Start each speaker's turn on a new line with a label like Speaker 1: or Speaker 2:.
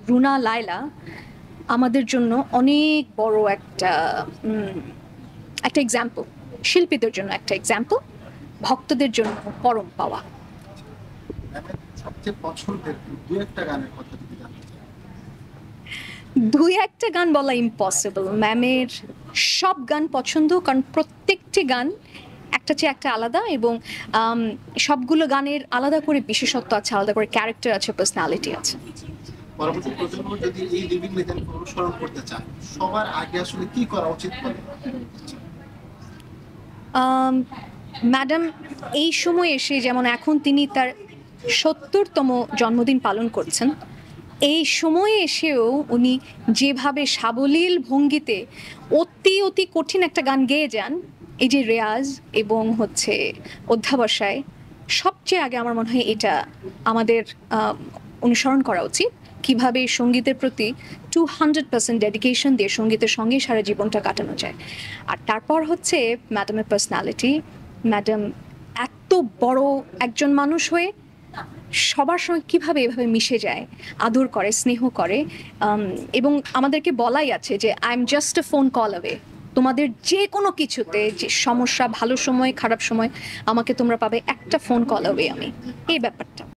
Speaker 1: রুনা লায়লা আমাদের জন্য অনেক বড় একটা একটা এক্সাম্পল, শিল্পীদের জন্য একটা এক্সাম্পল, ভক্তদের জন্য পরম পাওয়া।
Speaker 2: সবচেয়ে পছন্দের দুই একটা গানের কথা যদি জানতে চাই।
Speaker 1: দুই একটা গান বলা ইম্পসিবল। ম্যামের সব গান পছন্দ, কারণ প্রত্যেকটি গান একটা চেয়ে একটা আলাদা, এবং সবগুলো গানের আলাদা করে বিশেষত্ব আছে, আলাদা করে ক্যারেক্টার আছে, পার্সোনালিটি আছে।
Speaker 2: পরবর্তী প্রজন্ম যদি এই লিভিং লেজেন্ডকে অনুসরণ করতে চায়, সবার আগে আসলে কি করা উচিত বলে?
Speaker 1: ম্যাডাম এই সময় এসে, যেমন এখন তিনি তার ৭০তম জন্মদিন পালন করছেন, এই সময়ে এসেও উনি যেভাবে সাবলীল ভঙ্গিতে অতি অতি কঠিন একটা গান গেয়ে যান, এই যে রেয়াজ এবং অধ্যাবসায়, সবচেয়ে আগে আমার মনে হয় এটা আমাদের অনুসরণ করা উচিত, কিভাবে সঙ্গীতের প্রতি 200% ডেডিকেশন দিয়ে সঙ্গীতের সঙ্গে সারা জীবনটা কাটানো যায়। আর তারপর ম্যাডামের পার্সোনালিটি। ম্যাডাম এত বড় একজন মানুষ হয়ে সবার সঙ্গে কিভাবে এভাবে মিশে যায়, আদর করে, স্নেহ করে, এবং আমাদেরকে বলাই আছে যে I am just a phone call away. তোমাদের যে কোনো কিছুতে, যে সমস্যা, ভালো সময় খারাপ সময়, আমাকে তোমরা পাবে একটা ফোন কল অ্যাওয়ে। আমি এই ব্যাপারটা